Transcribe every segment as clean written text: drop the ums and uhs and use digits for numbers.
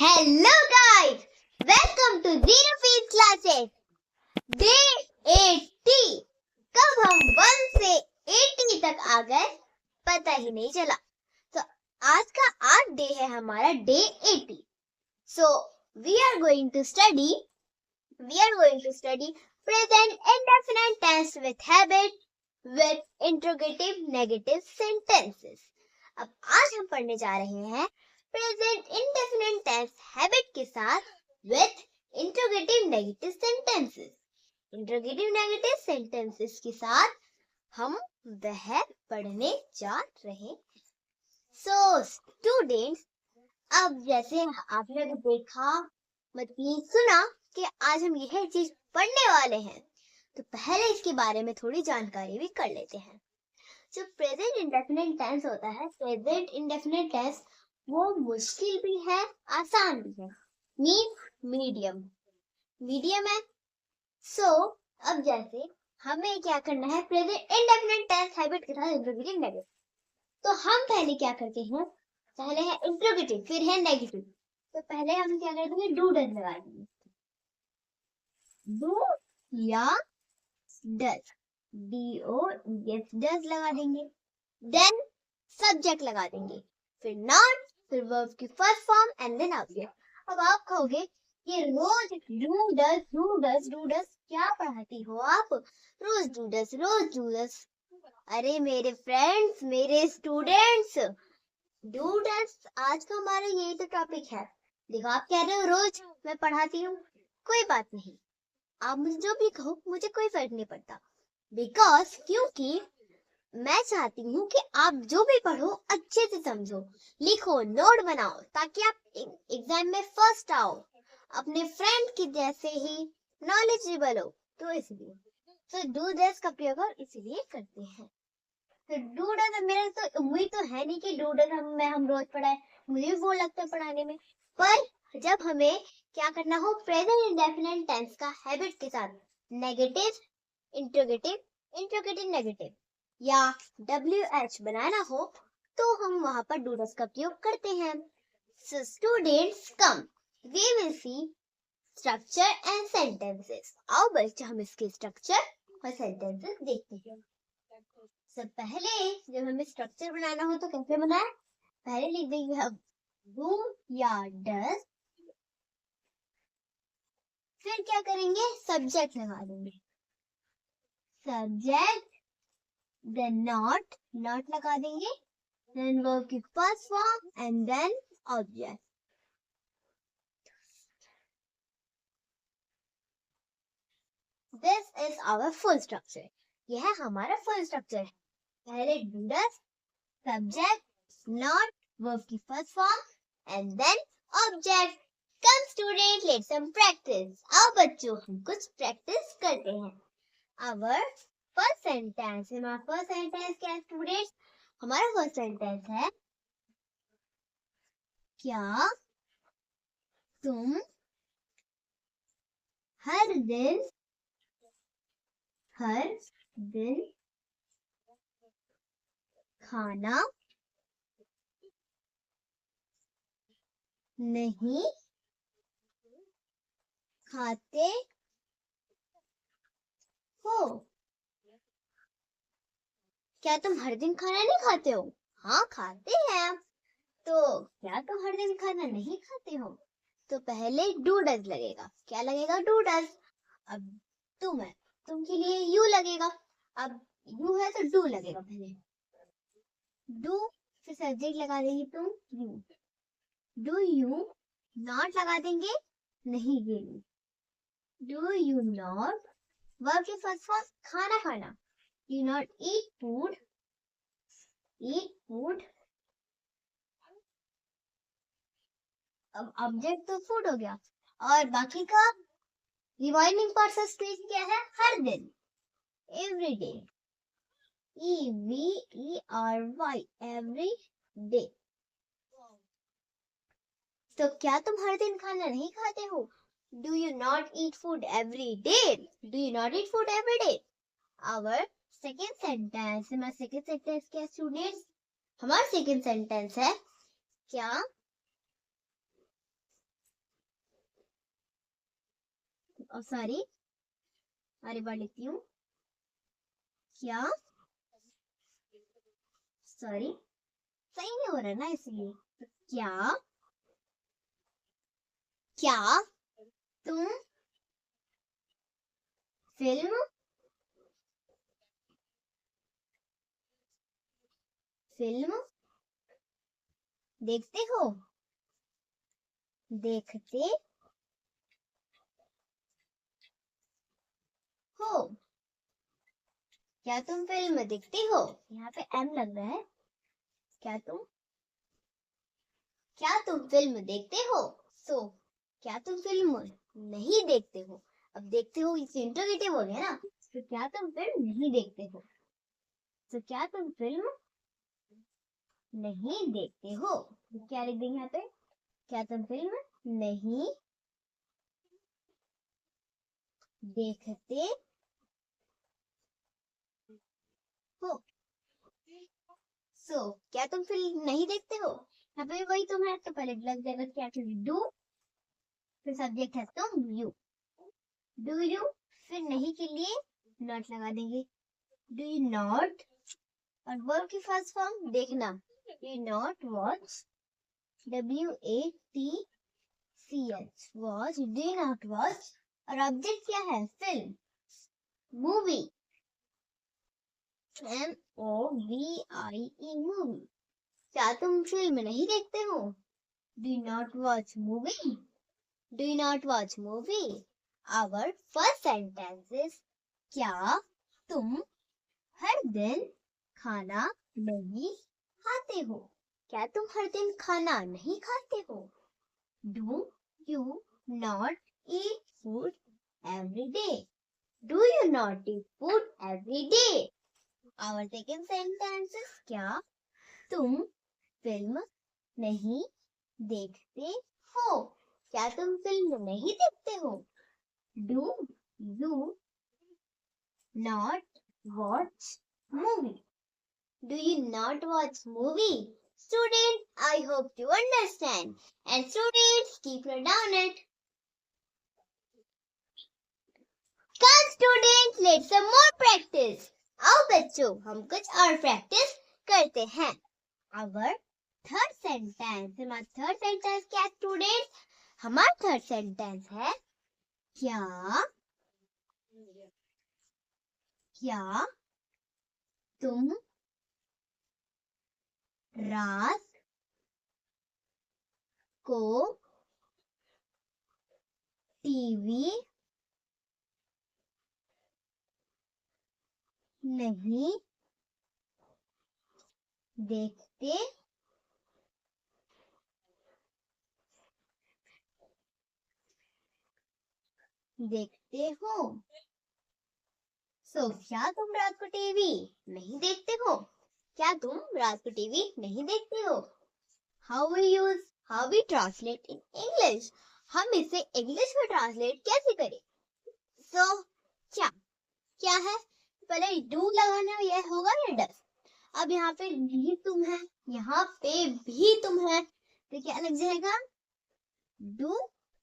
Hello guys, welcome to Zero Fees Classes. Day 80. कब हम 1 से 80 तक आ गए पता ही नहीं चला। तो आज का आज डे है हमारा day 80. So we are going to study present indefinite tense with habit with interrogative negative sentences. अब आज हम पढ़ने जा रहे हैं प्रेजेंट इंडेफिनिट टेंस हैबिट के साथ with interrogative negative sentences. Interrogative negative sentences के साथ हम वह पढ़ने जा रहे हैं. सो स्टूडेंट्स, अब जैसे आपने देखा मतलब सुना कि आज हम यह चीज पढ़ने वाले हैं, तो पहले इसके बारे में थोड़ी जानकारी भी कर लेते हैं. जो प्रेजेंट इंडेफिनिट टेंस होता है, प्रेजेंट इंडेफिनिट टेंस वो मुश्किल भी है आसान भी है, मीडियम है. सो अब जैसे हमें क्या करना है प्रेजेंट इंडेफिनिट टेंस हैबिट के साथ इंट्रोगेटिव नेगेटिव, तो हम पहले क्या करते हैं, पहले है इंट्रोगेटिव फिर है नेगेटिव. तो पहले हम क्या करते हैं, डू डज लगा देंगे, डू या डज, DOES डज लगा देंगे. देन सब्जेक्ट लगा देंगे, फिर नॉट, फिर वर्ब की first form and then object. अब आप कहोगे ये रोज डू डज क्या पढ़ाती हो आप, रोज डू डज. अरे मेरे फ्रेंड्स, मेरे स्टूडेंट्स, डू डज आज का हमारा यही तो टॉपिक है. देखो आप कह रहे हो रोज मैं पढ़ाती हूँ, कोई बात नहीं, आप मुझे जो भी कहो मुझे कोई फर्क नहीं पड़ता. बिकॉज क्योंकि मैं चाहती हूँ कि आप जो भी पढ़ो अच्छे से समझो, लिखो, नोट बनाओ, ताकि आप एग्जाम में फर्स्ट आओ, अपने फ्रेंड की जैसे ही नॉलेजेबल हो. तो इसलिए तो डू डज का प्रयोग इसलिए करते हैं. तो डू डज मेरे तो उम्मीद तो है नहीं कि डू डज हम रोज पढ़ाए, मुझे भी वो लगता है पढ़ाने में. पर जब हमें क्या करना हो प्रेजेंट इंडेफिनिट टेंस का हैबिट के साथ नेगेटिव इंट्रोगेटिव नेगेटिव या WH बनाना हो, तो हम वहां पर डू डज का प्रयोग करते हैं. So students come, we will see structure and sentences. आओ बच्चे हम इसके स्ट्रक्चर और सेंटेंसेस देखते हैं. So पहले जब हमें स्ट्रक्चर बनाना हो तो कैसे बनाए, पहले लिख देंगे हम डू या डज, फिर क्या करेंगे सब्जेक्ट लगा देंगे, सब्जेक्ट, then not लगा देंगे, then verb की first form and then object. This is our full structure. यह हमारा full structure है. पहले do does, subject, not, verb की first form and then object. Come student, let's some practice. आओ बच्चों हम कुछ practice करते हैं. Our फर्स्ट सेंटेंस, हमारा फर्स्ट सेंटेंस क्या है स्टूडेंट्स, हमारा फर्स्ट सेंटेंस है क्या तुम हर दिन खाना नहीं खाते हो. क्या तुम हर दिन खाना नहीं खाते हो, हाँ खाते हैं. तो क्या तुम हर दिन खाना नहीं खाते हो, तो पहले डू डज लगेगा, क्या लगेगा डू डज. अब तुम है, तुम के लिए यू लगेगा, अब यू है तो डू लगेगा, पहले डू फिर सब्जेक्ट लगा देंगे तुम यू, डू यू, नॉट लगा देंगे नहीं ये, डू यू नॉट, वर्ब की फर्स्ट फॉर्म खाना, यू नॉट ईट फूड, अब ऑब्जेक्ट तो फूड हो गया, और बाकी का रिवाइनिंग पार्ट स्टेज क्या है, हर दिन, every day, EVERY every day. तो क्या तुम हर दिन खाना नहीं खाते हो, do you not eat food every day. Our second sentence, हमारा सेकेंड सेंटेंस क्या स्टूडेंट्स, हमारा सेकेंड सेंटेंस है क्या सॉरी, अरे बार लिखती हूँ। क्या, सॉरी, सही नहीं हो रहा है ना इसलिए। तो क्या, क्या तुम फिल्म फिल्म देखते हो? देखते हो? क्या तुम फिल्म देखते हो? यहाँ पे एम लग रहा है। क्या तुम फिल्म देखते हो? सो क्या तुम फिल्म नहीं देखते हो? अब देखते हो इस इंटरोगेटिव हो गया ना, तो क्या तुम फिल्म नहीं देखते हो? तो क्या तुम फिल्म नहीं देखते हो? तो क्या लिख देंगे यहाँ पे? क्या तुम फिल्म नहीं देखते हो? क्या तुम फिल्म नहीं देखते हो? यहाँ पे वही तुम है, तो पहले लग जाएगा क्या, डू, फिर सब्जेक्ट है तुम, यू, डू यू, फिर नहीं के लिए नॉट लगा देंगे, डू यू नॉट, और वर्ब की फर्स्ट फॉर्म देखना, you not watch, WATCH, watch, do you not watch, और ऑब्जेक्ट क्या है, फिल्म, मूवी, MOVIE, मूवी। क्या तुम फिल्म नहीं देखते हो? Do you not watch movie? Do you not watch movie? Our first sentence is, क्या तुम हर दिन खाना नहीं खाते हो? क्या तुम हर दिन खाना नहीं खाते हो? Do you not eat food every day? Do you not eat food every day? Our second sentence is, क्या तुम फिल्म नहीं देखते हो? क्या तुम फिल्म नहीं देखते हो? Do you not watch movie? Do you not watch movie? Students, I hope you understand. And students, keep your down it. Come students, let's some more practice. आओ बच्चों, हम कुछ और प्रैक्टिस करते हैं. Our third sentence. हमारा third sentence क्या student? हमारा थर्ड सेंटेंस है, क्या तुम रात को टीवी नहीं देखते हो? क्या तुम रात को टीवी नहीं देखते हो? क्या तुम रात को टीवी नहीं देखते हो? How we translate in English? हम इसे इंग्लिश में ट्रांसलेट कैसे करें? क्या है? पहले डू लगाना, यह होगा या डस? अब यहाँ पे भी तुम है, यहाँ पे भी तुम है, तो क्या लग जाएगा? डू,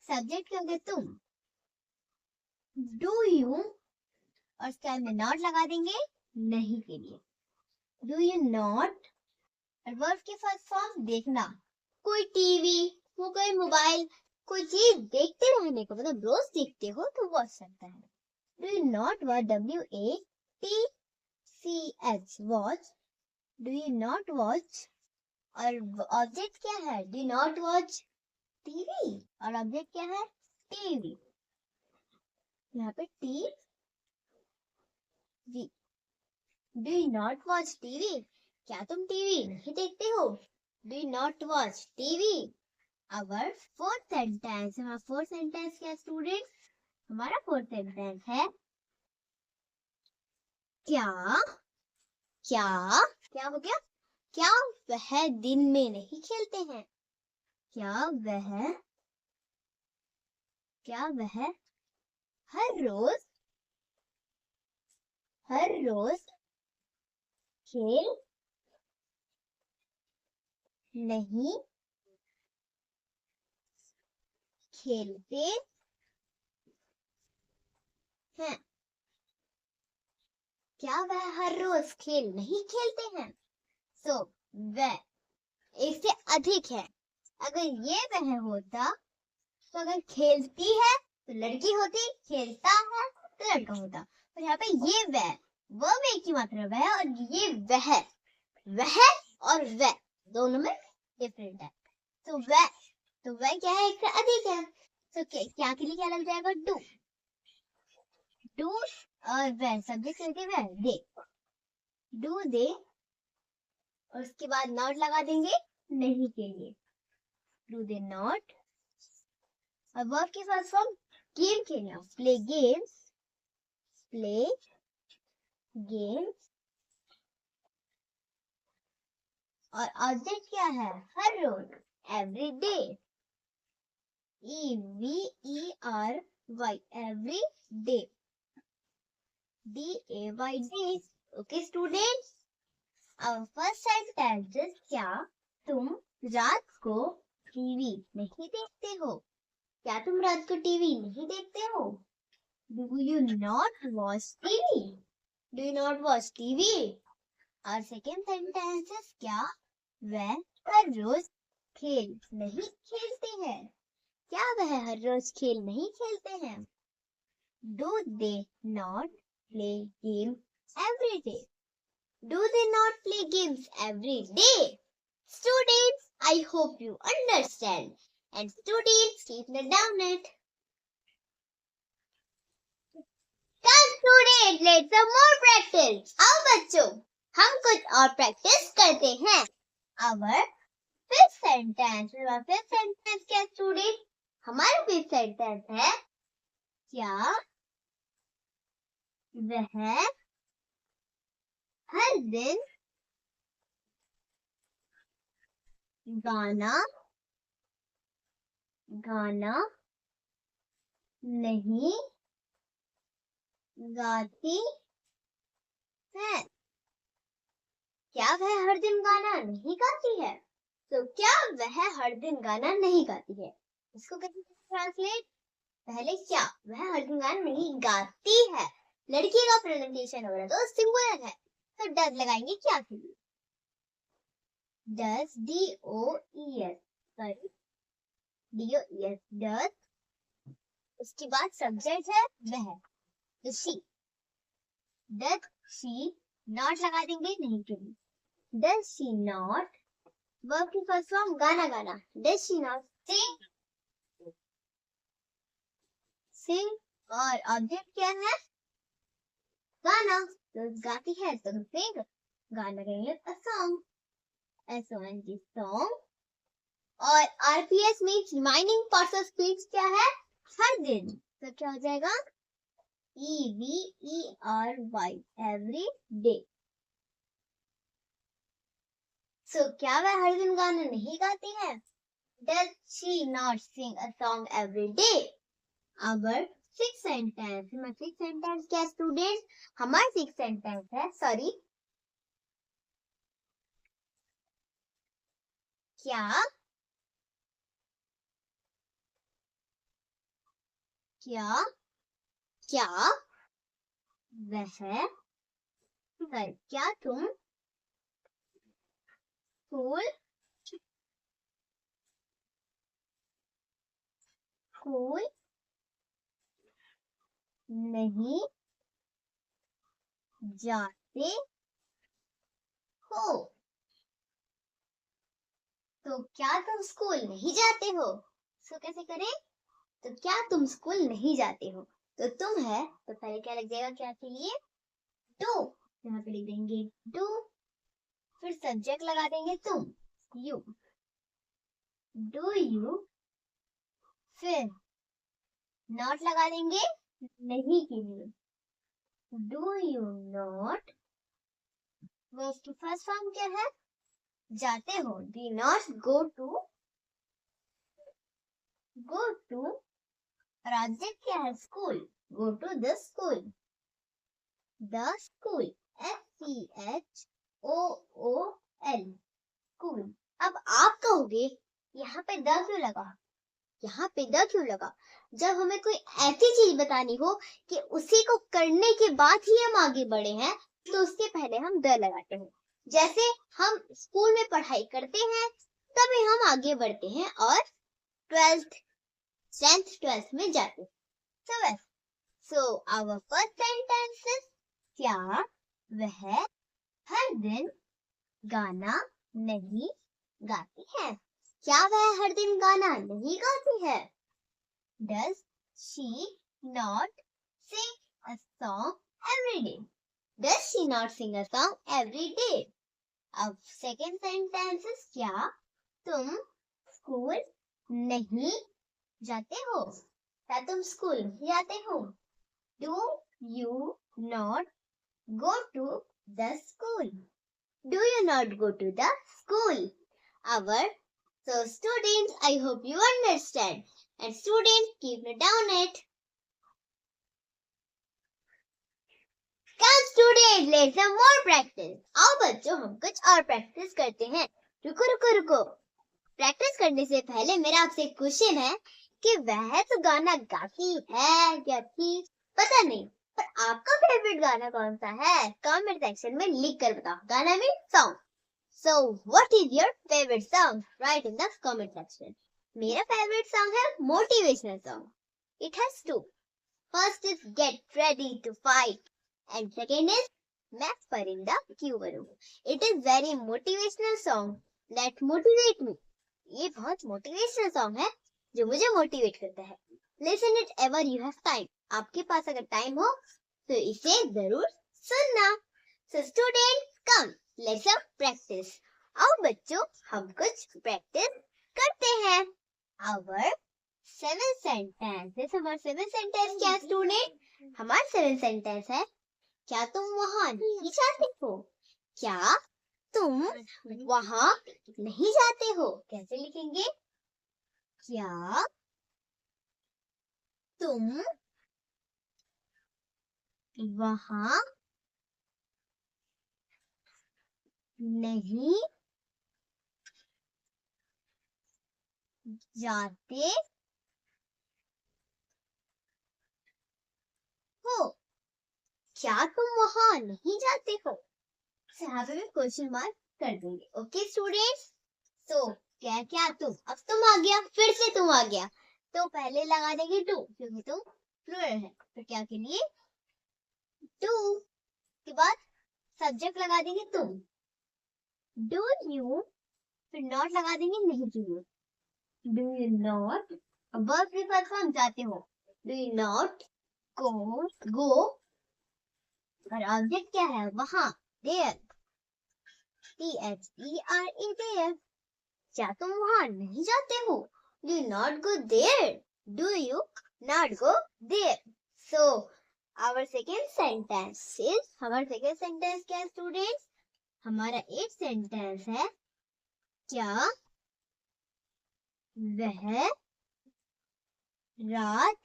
सब्जेक्ट क्या होगा, तुम, डू यू, और इसके अंदर नॉट लगा देंगे नहीं के लिए, डू यू नॉट, और वर्ब की फर्स्ट फॉर्म देखना, कोई टीवी, वो कोई मोबाइल, कोई चीज देखते रहने को, मतलब रोज देखते हो तो वॉच सकता है. Do you not watch, WATCH, watch, do you not watch, और ऑब्जेक्ट क्या है, डू नॉट वॉच टीवी, और ऑब्जेक्ट क्या है, टीवी. यहाँ पे TV, do you not watch TV? क्या तुम टीवी नहीं देखते हो? Do you not watch TV? Our fourth sentence. हमारा फोर्थ सेंटेंस क्या स्टूडेंट? हमारा फोर्थ सेंटेंस है, क्या क्या हो गया? क्या वह दिन में नहीं खेलते हैं? क्या वह हर रोज खेल नहीं खेलते हैं? क्या वह हर रोज खेल नहीं खेलते हैं? सो वह एक से अधिक है। अगर ये वह होता तो अगर खेलती है तो लड़की होती, खेलता है तो लड़का होता। और यहाँ पे ये वह एक ही मात्रा वह है, और ये वह और वह दोनों में डिफरेंट है। तो वह क्या है, एक से अधिक है। तो क्या के लिए क्या लग जाएगा, डू और वह सब्जेक्ट करके वह दे, डू दे, और उसके बाद नॉट लगा देंगे नहीं के लिए, डू दे नॉट। और वर्ब की फर्स्ट फॉर्म गेम खेलना, प्ले गेम्स, प्ले गेम्स। और ऑब्जेक्ट क्या है, हर रोज, every day, EVERY, every day, DAY, days. Okay students, our first sentence is क्या तुम रात को टीवी नहीं देखते हो? क्या तुम रात को टीवी नहीं देखते हो? Do you not watch TV? Do you not watch TV? Our second sentence is क्या वह हर रोज खेल नहीं खेलते हैं? क्या वह हर रोज खेल नहीं खेलते हैं? Do they not play games every day? Do they not play games every day? Students, I hope you understand. And students, keep it down it. Come students, let's some more practice. आओ बच्चों, हम कुछ और practice करते हैं. Our fifth sentence. Our fifth sentence क्या students? हमारा fifth sentence है क्या वह हर दिन गाना नहीं गाती है? क्या वह हर दिन गाना नहीं गाती है? तो क्या वह हर दिन गाना नहीं गाती है, इसको कैसे ट्रांसलेट? पहले क्या वह हर दिन गाना नहीं गाती है, लड़की का प्रोनाउंसिएशन हो रहा है तो सिंगुलर है, तो डज लगाएंगे क्या के लिए, does, DOES, sorry DOES, does. उसके बाद सब्जेक्ट है वह, तो शी, डज शी नॉट लगा देंगे नहीं के लिए, डज शी नॉट। वर्ब की फर्स्ट फॉर्म गाना, डज शी नॉट सिंग, और ऑब्जेक्ट क्या है, गाना, तो गाती है तो सिंग, गाना कहेंगे अ सॉन्ग, SONG सॉन्ग। और RPS means reminding parts of speech क्या है, हर दिन, तो क्या हो जाएगा, EVERY, एवरी डे। सो क्या वह हर दिन गाना नहीं गाती है? Does she not sing a song every day? Our sixth sentence, हमारा sixth sentence क्या स्टूडेंट? हमारा sixth sentence है, सॉरी, क्या वह, क्या तुम स्कूल नहीं जाते हो? तो क्या तुम स्कूल नहीं जाते हो, सो कैसे करें, तो क्या तुम स्कूल नहीं जाते हो, तो तुम है तो पहले क्या लग जाएगा, क्या के लिए, डू, यहाँ पे लिख देंगे डू, फिर सब्जेक्ट लगा देंगे तुम, यू, डू यू, फिर नॉट लगा देंगे नहीं के लिए, डू यू नॉट। वर्ब की फर्स्ट फॉर्म क्या है, जाते हो, डी नॉट गो टू, और ऑब्जेक्ट क्या है, school, go to the school, SCHOOL, school. अब आप कहोगे यहाँ पे द क्यों लगा, यहाँ पे द क्यों लगा? जब हमें कोई ऐसी चीज बतानी हो कि उसी को करने के बाद ही हम आगे बढ़े हैं, तो उसके पहले हम द लगाते हैं। जैसे हम स्कूल में पढ़ाई करते हैं तभी हम आगे बढ़ते हैं और 10th 12th में जाते हैं। So our first sentence is, क्या वह हर दिन गाना नहीं गाती है? क्या वह हर दिन गाना नहीं गाती है? Does she not sing a song every day? Does she not sing a song every day? अब second sentence is, क्या तुम स्कूल नहीं जाते हो? क्या तुम स्कूल नहीं जाते हो? Do you not go to the school? Do you not go to the school? So students, I hope you understand. And students, keep it down it. Come students, let's have more practice. आओ बच्चों, हम कुछ और practice करते हैं. रुको. Practice करने से पहले मेरा आपसे एक क्वेश्चन है कि वह तो गाना गाती है या थी, पता नहीं, पर आपका फेवरेट गाना कौन सा है? कमेंट सेक्शन में लिख कर बताओ. गाना में song. So what is your favorite song? Write in the comment section. मेरा favorite song है motivational song. It has two. First is Get Ready to Fight and second is मैं परिंदा क्यों बनूं. It is very motivational song that motivate me. ये बहुत motivational song है जो मुझे motivate करता है. Listen it ever you have time. आपके पास अगर टाइम हो तो इसे जरूर सुनना. So students, come, let's have practice. आओ बच्चों, हम कुछ practice करते हैं. Our 7 sentences. हमारा 7 sentence क्या है student? हमारा 7 sentence है, क्या तुम वहाँ नहीं जाते हो? क्या तुम वहाँ नहीं जाते हो? कैसे लिखेंगे? क्या तुम वहाँ नहीं जाते हो? क्या तुम वहाँ नहीं जाते हो? यहाँ पे क्वेश्चन मार्क कर देंगे. Okay students. तो क्या तुम, अब तुम आ गया, फिर से तुम आ गया, तो पहले लगा देंगे टू क्योंकि तुम प्लूरल है. तो क्या के लिए टू के बाद सब्जेक्ट लगा देंगे तुम. डू यू, फिर नॉट लगा देंगे नहीं to you. Do you not, verb के फर्स्ट फॉर्म जाते हो. डू यू नॉट गो और ऑब्जेक्ट क्या है? वहां, देयर. THERE, there. क्या तुम वहां नहीं जाते हो? Do you not go there? Do you not go there? So our second sentence is, हमारा second sentence क्या है students? हमारा एक sentence है, क्या वह रात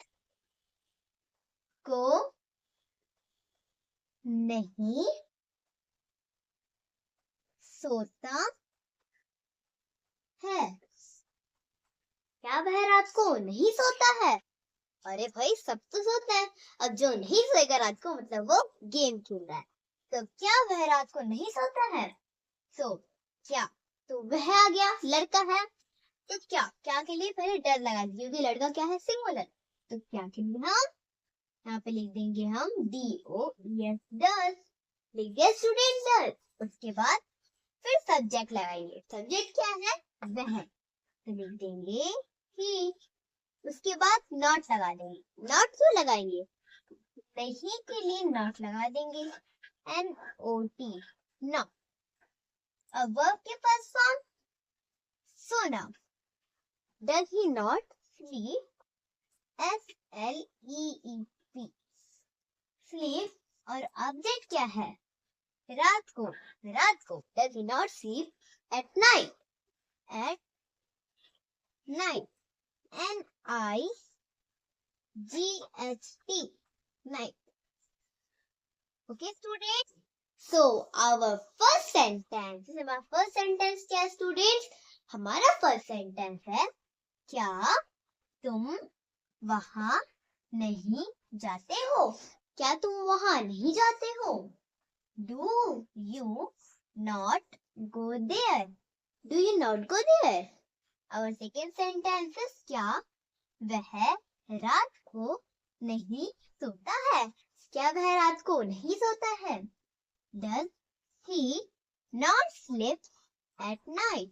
को नहीं सोता है? क्या वह रात को नहीं सोता है? अरे भाई, सब तो सोता है. अब जो नहीं सोएगा रात को मतलब वो गेम खेल रहा है. तो क्या वह रात को नहीं सोता है? सो क्या, तो वह आ गया, लड़का है, तो क्या के लिए पहले डर लगा दीजिए क्योंकि लड़का क्या है? सिंगुलर. तो क्या के लिए हम यहाँ पे लिख देंगे हम DOES, डस. लिख दिया स्टूडेंट, डस. उसके बाद फिर सब्जेक्ट लगाएंगे. सब्जेक्ट क्या है? वह. तो लिख देंगे ही. उसके बाद नॉट लगा देंगे. नॉट क्यों लगाएंगे? नहीं के लिए नॉट लगा देंगे, NOT, नॉट. अब वर्ब के फर्स्ट फॉर्म सोना. Does he not sleep? SLEEP, sleep. और ऑब्जेक्ट क्या है? रात को. Does he not sleep at night? At night. NIGHT, night. Okay students. So our first sentence, हमारा first sentence क्या है students? हमारा first sentence है, क्या तुम वहां नहीं जाते हो? क्या तुम वहां नहीं जाते हो? Do you not go there? Do you not go there? Our second sentence is क्या वह रात को नहीं सोता है? क्या वह रात को नहीं सोता है? Does he not sleep at night?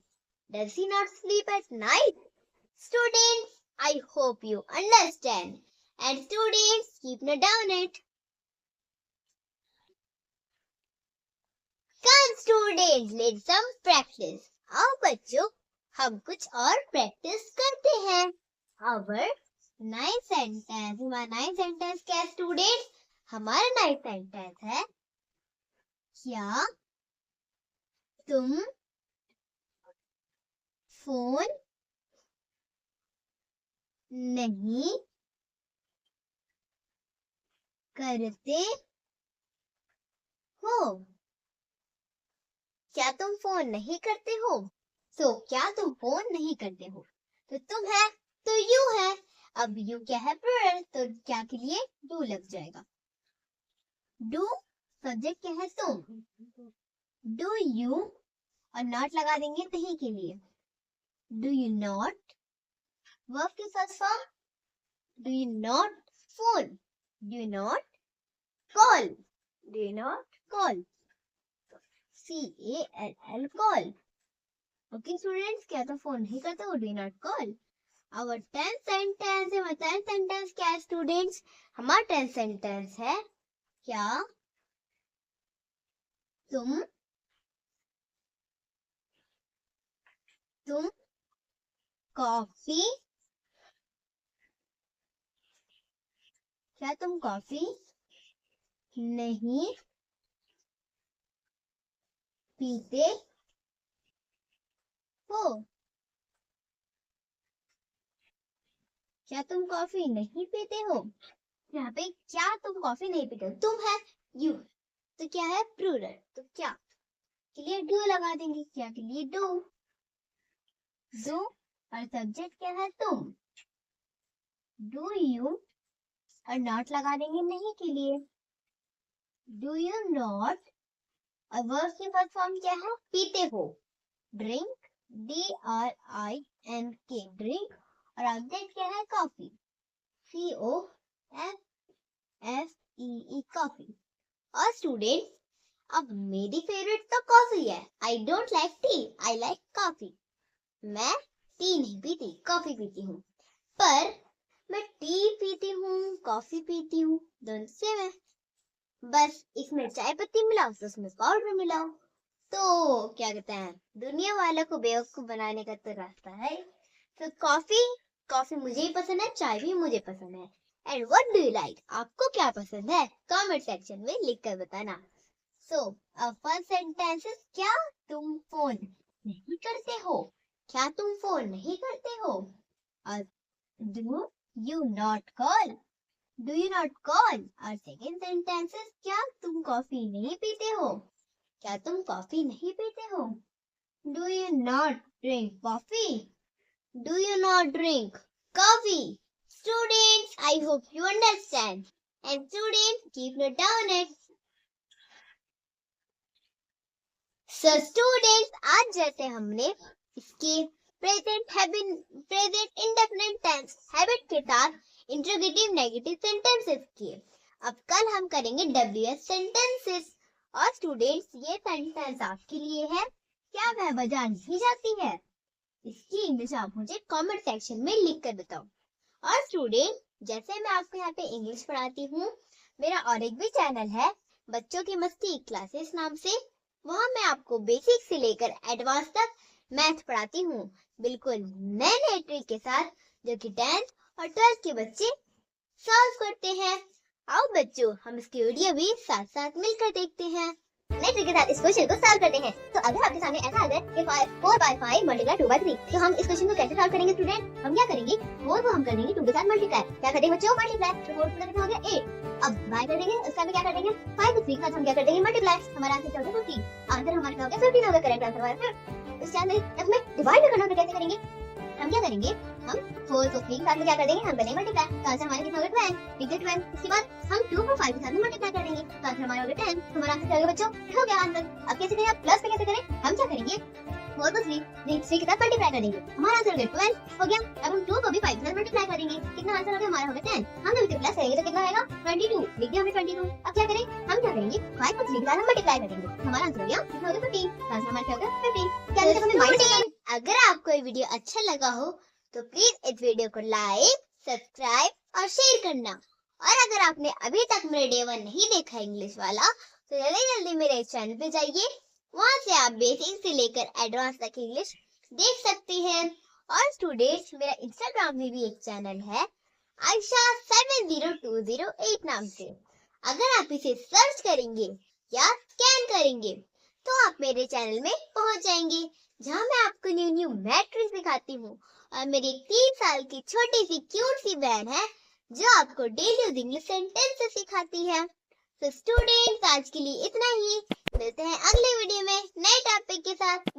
Does he not sleep at night? Students, I hope you understand. And students, keep note down it. Come students, let's some practice. आओ बच्चों, हम कुछ और प्रैक्टिस करते हैं. Our nice sentence. हमारा nice sentence क्या है students? हमारा nice sentence है क्या तुम फोन नहीं करते हो? क्या तुम फोन नहीं करते हो? तो क्या तुम फोन नहीं करते हो? तो तुम है तो यू है. अब यू क्या है प्लूरल, तो क्या के लिए डू लग जाएगा. डू सब्जेक्ट क्या है तुम. डू यू और नॉट लगा देंगे नहीं के लिए. डू यू नॉट वर्ब की first form. Do you not phone. Do you not call. Do you not call. CALL call. Okay students, क्या तो फोन नहीं करते हो? Do not call. Our 10th sentence है. 10th sentence क्या है students? हमारा 10th sentence है क्या तुम कॉफी क्या तुम कॉफी नहीं पीते हो? क्या तुम कॉफी नहीं पीते हो? यहाँ पे क्या तुम कॉफी नहीं पीते हो, तुम है यू, तो क्या है प्लूरल, तो क्या के लिए डू लगा देंगे. क्या के लिए डू. डू और सब्जेक्ट क्या है तुम. डू यू और नॉट लगा देंगे नहीं के लिए. डू यू नॉट और वर्ब की फर्स्ट फॉर्म क्या है पीते हो. ड्रिंक DRINK ड्रिंक और ऑब्जेक्ट क्या है कॉफी. COFFEE coffee. और स्टूडेंट, अब मेरी फेवरेट तो कॉफी है. I don't like T, I like coffee. मैं टी नहीं पीती, कॉफी पीती हूँ. पर मैं टी पीती हूँ, कॉफी पीती हूँ, दोनों सेम है. बस इसमें चाय पत्ती मिलाओ तो उसमें पाउडर मिलाओ. तो क्या कहते हैं, दुनिया वालों को बेवकूफ बनाने का तो रास्ता है. तो कॉफी मुझे ही पसंद है, चाय भी मुझे पसंद है. And what do you like, आपको क्या पसंद है? कमेंट सेक्शन में लिख कर बताना. सो फर्स्ट सेंटेंस इज क्या तुम फोन नहीं करते हो? क्या तुम फोन नहीं करते हो? और do you not call. Do you not call. और सेकेंड सेंटेंस इज क्या तुम कॉफी नहीं पीते हो? क्या तुम कॉफी नहीं पीते हो? Do you not drink coffee. Do you not drink coffee. Students, I hope you understand. And students, keep note down it. So students, आज जैसे हमने इसके प्रेजेंट इंडेफिनिट टेंस हैबिट के साथ इंट्रोगेटिव नेगेटिव सेंटेंसेस किए. अब कल हम करेंगे WH सेंटेंसेस. और स्टूडेंट्स, ये सेंटेंस आपके लिए है. क्या वह बाजार नहीं जाती है? इसकी इंग्लिश आप मुझे कमेंट सेक्शन में लिख कर बताओ. और स्टूडेंट, जैसे मैं आपको यहाँ पे इंग्लिश पढ़ाती हूँ, मेरा और एक भी चैनल है बच्चों की मस्ती क्लासेस नाम से. वहाँ मैं आपको बेसिक से लेकर एडवांस तक मैथ पढ़ाती हूँ, बिल्कुल नए नए ट्रिक के साथ, जो कि 10th और 12th के बच्चे सॉल्व करते हैं. आओ बच्चों, हम इसकी वीडियो भी साथ साथ मिलकर देखते हैं. नए ट्रिक के साथ इस क्वेश्चन को सॉल्व करते हैं. तो अगर आपके सामने ऐसा आ जाए कि 4 by 5 मल्टीप्लाई 2 by 3, तो हम इस क्वेश्चन को कैसे सॉल्व करेंगे स्टूडेंट? हम क्या करेंगे, 4 को हम कर देंगे 2 के साथ मल्टीप्लाई. क्या कर देंगे बच्चों? मल्टीप्लाई. तो 4 का कितना हो गया 8. अब बाय कर देंगे, उसका भी क्या कर देंगे 5 को 3 के साथ हम क्या कर देंगे मल्टीप्लाई. हमारा आंसर क्या हो गया 15. आंसर हमारा क्या हो गया 15 हो गया. करेक्ट आंसर हमारा 15. इस चांस में डिवाइड करना तो कैसे करेंगे? हम क्या करेंगे, हम 4 को 3 के साथ में क्या कर देंगे, हम करेंगे मल्टीप्लाई, तो आंसर हमारा कितना होगा 12, ठीक है 12। इसके बाद हम 2 को 5 के साथ में मल्टीप्लाई कर देंगे, तो आंसर हमारा होगा 10। तो हमारा आंसर क्या होगा बच्चों, हो गया आंसर। अब कैसे करें, प्लस पे कैसे करें, हम क्या करेंगे 4 को 3 के साथ मल्टीप्लाई कर देंगे, हमारा आंसर हो गया 12 हो गया। अब हम 2 को भी 5 के साथ मल्टीप्लाई कर देंगे, कितना आंसर हो गया, हमारा हो गया 10। हम जब इसे प्लस करेंगे तो कितना आएगा 22, लिख दिया हमने 22। अब क्या करें, हम क्या करेंगे 5 को 3 के साथ हम मल्टीप्लाई करेंगे, हमारा आंसर हो गया कितना हो गया 15, तो आंसर हमारा क्या हो गया 15। क्या हमें माइनस, अगर आपको ये वीडियो अच्छा लगा हो तो प्लीज इस वीडियो को लाइक, सब्सक्राइब और शेयर करना। और अगर आपने अभी तक मेरा डे 1 नहीं देखा इंग्लिश वाला तो जल्दी जल्दी मेरे इस चैनल पे जाइए, वहाँ से आप बेसिक से लेकर एडवांस तक इंग्लिश देख सकते हैं। और स्टूडेंट्स, मेरा इंस्टाग्राम में भी एक चैनल है आयशा 70208 नाम से। अगर आप इसे सर्च करेंगे या स्कैन करेंगे तो आप मेरे चैनल में पहुंच जाएंगे, जहां मैं आपको न्यू मैट्रिक्स दिखाती हूँ। और मेरी 3 साल की छोटी सी क्यूट सी बहन है जो आपको डेली इंग्लिश सेंटेंस सिखाती है। तो स्टूडेंट्स, आज के लिए इतना ही, मिलते हैं अगले वीडियो में नए टॉपिक के साथ।